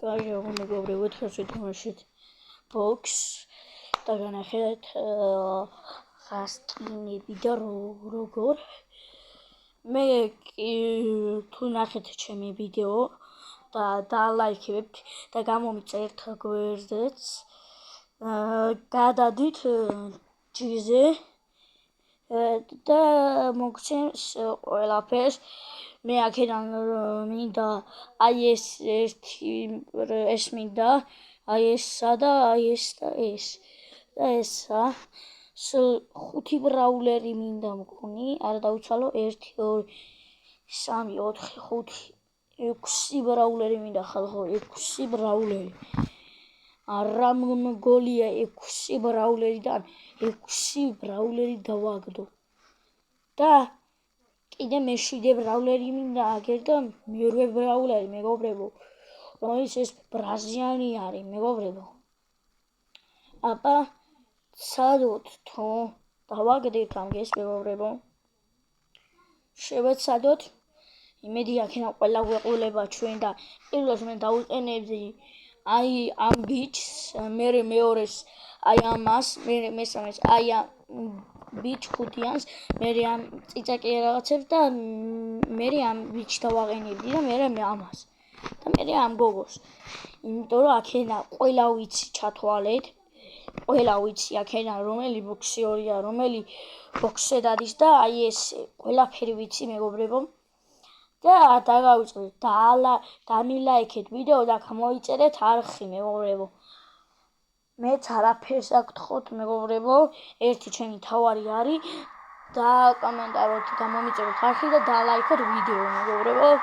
Kaya mეგობრებო, დღეს ვეთამაშეთ box და განახეთ გასკინები და როგორ მე თუ ნახეთ ჩემი ვიდეო და დალაიქებთ და გამომიწერთ გვერდზეც გადადით ჯიზე და მოგცემს ყველაფერს მე აქედან მინდა აი ეს ეს მინდა აი ესა და აი ეს და ეს და ესა სულ 5 ბრაულერი მინდა მქონი არა დავიცვალო 1 2 3 4 5 6 ბრაულერი მინდა ხალხო 6 ბრაულერი არა მგოლია 6 ბრაულერიდან 6 ბრაულერი დავაგდო და კიდე მე7 ბრაულერი მინდა აგერდო მე8 ბრაულერი მეგობრებო რომელიც ეს ბრაზიანი არის მეგობრებო აბა ცადოთ თუ დავაგდეთ ამგეს მეგობრებო შევეცადოთ იმედი აქედან ყველა გვეყოლება ჩვენ და პირველს მე დავუყენებდი აი ამ ბიჩს მე მეორეს აი ამას მე მესამეს აი ამ ბიჩ ხუთიანს მე ამ წიწაკი რაღაცებს და მე ამ ბიჩს დავაყენებდი და მე ამას და მე ამ გოგოს იმიტომ რომ აქედან ყველა ვიცი ჩათვალეთ ყველა ვიცი აქედან რომელი ბოქსიორია რომელი ბოქსედადის და აი ეს ყველაფერი ვიცი მეგობრებო და დაგავიწყდით და დამილაიქეთ ვიდეო და გამოიწერეთ არხი მეგობრებო მეც არაფერს აგთხოვთ მეგობრებო ერთი ჩემი თავარი არის და კომენტაროთ გამომიწეროთ არხი და დალაიქოთ ვიდეო მეგობრებო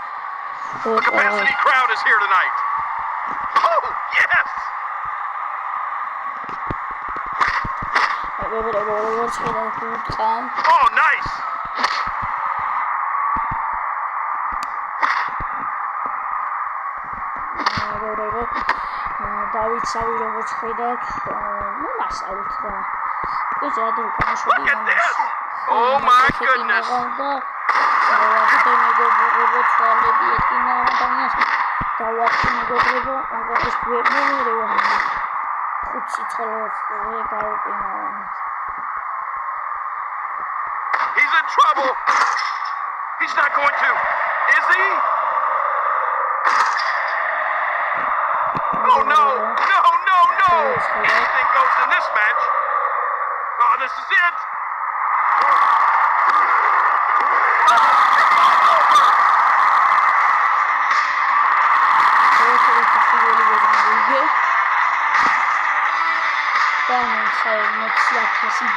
The capacity crowd is here tonight. Oh, yes! Oh, nice! David Savi როგორც ხედავთ, მომასწავლეთ და ეს Look at this! Oh my goodness! He's in trouble! He's not going to, is he? Oh no! No, no, no! Anything goes in this match. Oh, this is it!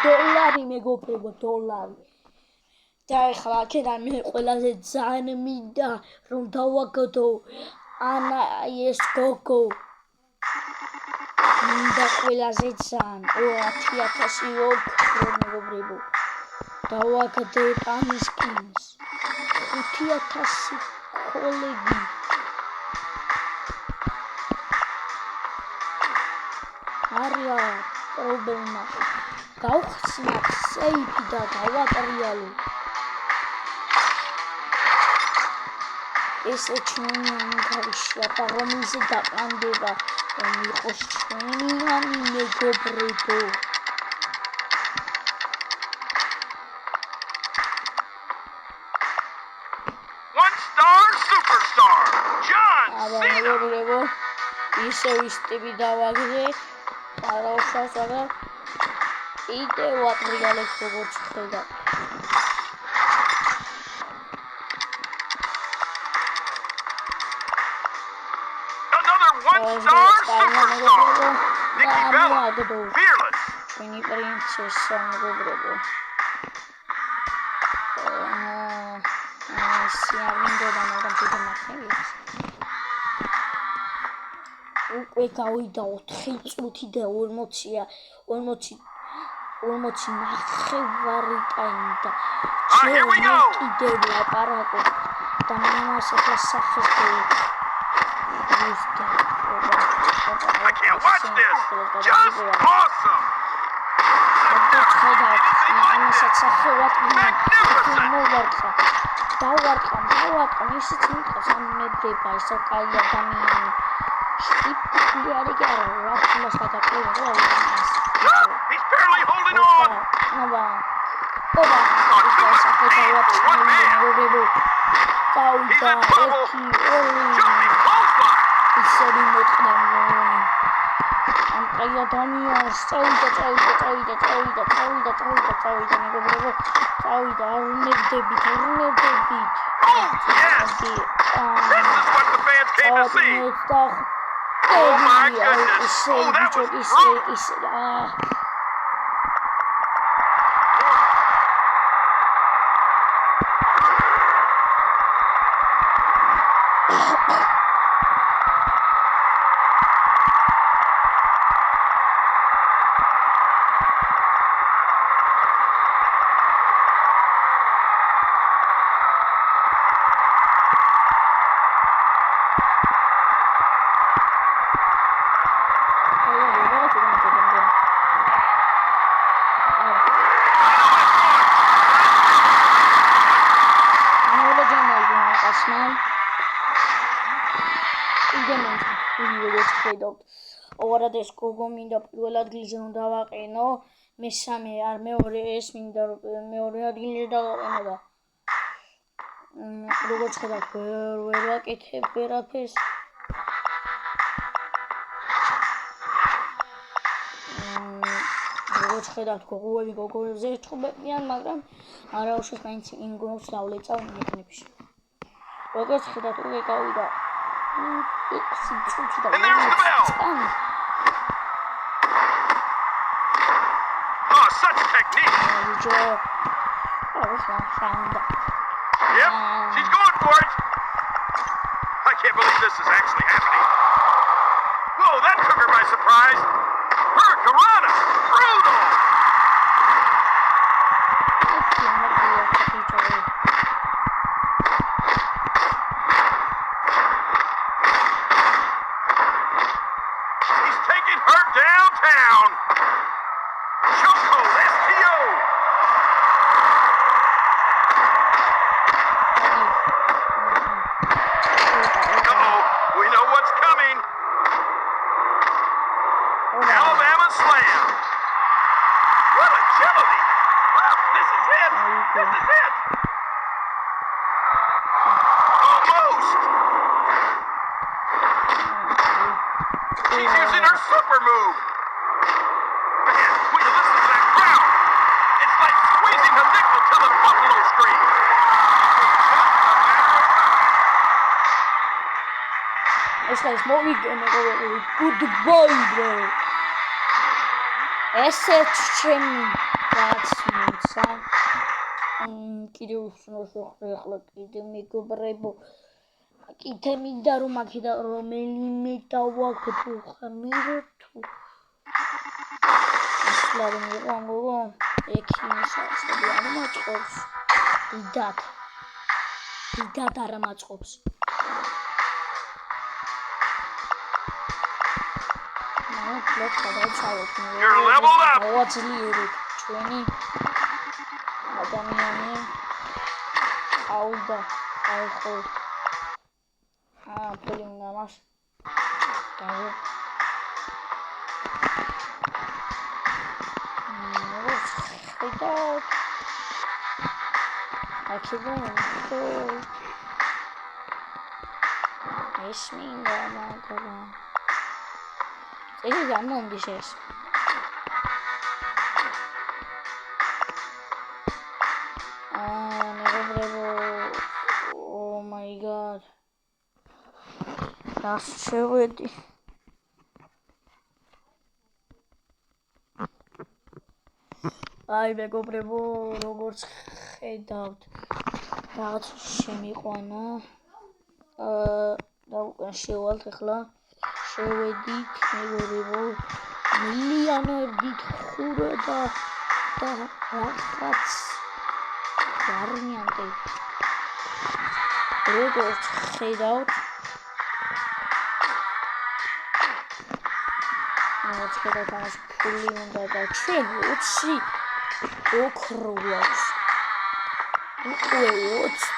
$1,000 მეგობრებო $1 და ეხლა აქედან მე ყველაზე ძალიან მინდა რომ დავაგდო ანა ეს გოგო მინდა ყველაზე ძალიან 10,000 ოქრო მეგობრებო დავაგდეთ ამის კინს 5,000 კოლეგი არია პრობლემა გავხსნათ სეიფი და დავატრიალო ესე ჩვენი ინტერესია და რომიზე დაყანდება იყოს ჩვენიანი მეგობრებო One-star superstar John Cena მეგობრებო ისევ ის ტიპი დავაგდეთ არაუშავს არა კიდე ვატრიალებ როგორც ხედავთ One-star superstar Nikki Bella Fearless ჩვენი პრინცესა მეგობრებო სიარმინდოდა მაგრამ თვითონ ნახევით უკვე გავიდა 4 წუთი და 40-ია 40 ნახევარი ტაიმი და კიდე ვლაპარაკო და მომას ახლა სახეს I can't watch this! Just awesome! დავარყამ ისიც მიყავს ამ მედება ესა კაი ადამიანი He's barely holding on. He's in trouble. Jumping clothesline. აი ადამიანს წავიდა მეგობრებო წავიდა არ უნებდებით Oh, yes. This is what the fans came to see. Oh my goodness. Oh, that was brutal. ორად ეს გოგო მინდა პირველ ადგილზე უნდა ვაყენო, მესამე არ მეორე ეს მინდა რომ მეორე ადგილზე დავაყენო და როგორც ხედავთ ვერ ვაკეთებ ვერაფერს. როგორც ხედავთ გოგოებზე ეთყობებიან, მაგრამ არა უშავს მაინც იმ გონს დავლეწავ მეკნებში. როგორც ხედავთ უკვე გავიდა And there's the bell. Oh, such technique. Yep, she's going for it. I can't believe this is actually happening. Whoa, that took her by surprise. Hurricanrana, brutal. Her downtown. Choco STO. Uh-oh, we know what's coming. Alabama slam. What agility. Well, this is it. This is it. Almost. She's using her super move. Man, will you listen to that crowd? It's like squeezing the nickel to the buffalo scream. It's like smoking goodbye, bro. Ესეც ჩემი გაცნიცა. კიდევ უსწროს ახლა კიდე მეგობრებო. კიდე მინდა რომ აქედა რომელიმე დავაკეთო ხმირო თუ ისლა რომ მიყამო ექიმისაც არ მაწყობს დიდად არ მაწყობს You're leveled up. მოაძლიერეთ ჩვენი ადამიანი აუდა აიხო pulling nada más. Aquí dentro es mi gana. Ellos ya no dices. Oh my god. That's shivering. Ai მეგობრებო, როგორც ხედავთ, რაღაც შემიყვანა. და უკან შევალთ ახლა. შევედით მეგობრებო. მილიონობით ხურა და რაღაც ვარიანტი. როგორც ხედავთ Let's get it as fully on the train. Let's see. What's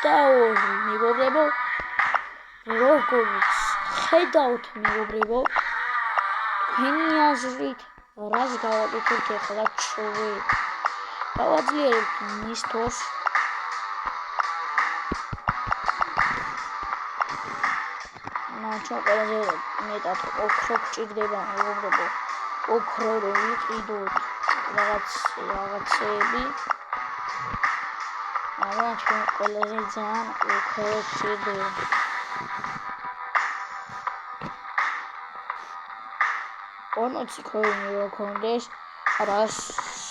that? როგორც ხედავთ მეგობრებო, თქვენი აზრით რას გავაკეთებთ ახლა ჩვენ? გავაძლიერებთ მისთოს ჩვენ ყველაზე მეტად ოქრო გჭირდება მეგობრებო, ოქრო რომ ვიყიდოთ რაღაცები, მაგრამ ჩვენ ყველაზე ძალიან ოქრო გჭირდება. Ormocsi coini lo condes, ras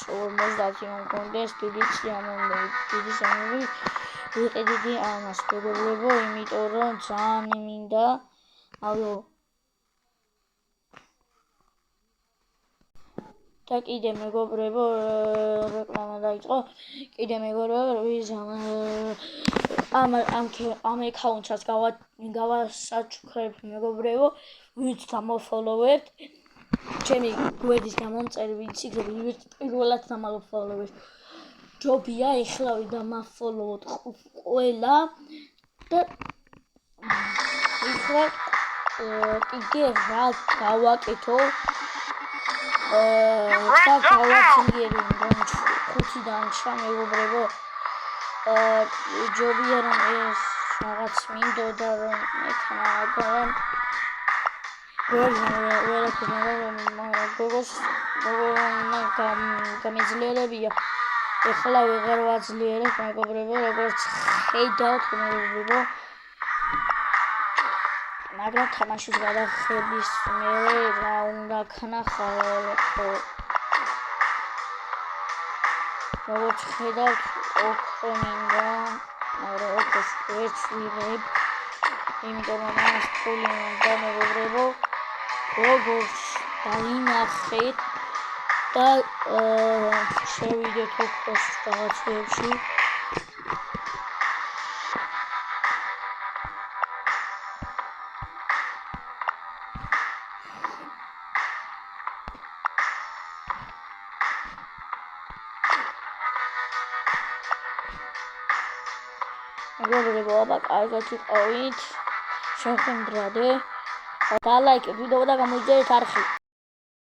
ormos dati non condes, დიდი სამები ვიყიდი ამას მეგობრებო, იმიტომ რომ ძალიან მინდა, ალო. და კიდე მეგობრებო, რეკლამა დაიწყო. კიდე მეგობრებო, ამ აკაუნტსაც გავასაჩუქრებ მეგობრებო, ვინც დამოფოლოვებთ. ჩემი გვერდის გამომწერი ვიცი, ვინც პირველად დამოფოლოვებს. ჯობია ეხლავე დამაფოლოვოთ ყველა და ეხლა კიდე რა გავაკეთო? და გავაძლიერო 5 დანჩა მეგობრებო. ჯობია რომ ეს რაღაც მინდოდა რომ ეკანა, მაგრამ გამეძლიერებია. ეხლა ვეღარ ვაძლიერებ მეგობრებო, როგორც ხედავთ მეგობრებო. მაგრამ თამაშის გადახების მერე რა უნდა ქნახალო. როგორც ხედავთ ოქრო მინდა, მაგრამ ოქროს ვერც ვიღებ, იმიტომ რომ ამას ფული უნდა მეგობრებო. როგორც დაინახეთ და შევიდეთ ოქროს რაღაცებში. მეგობრებო, აბა კარგად იყავით, შევხვდრადე და ლაიქეთ ვიდეო და გამოიძიეთ არხი.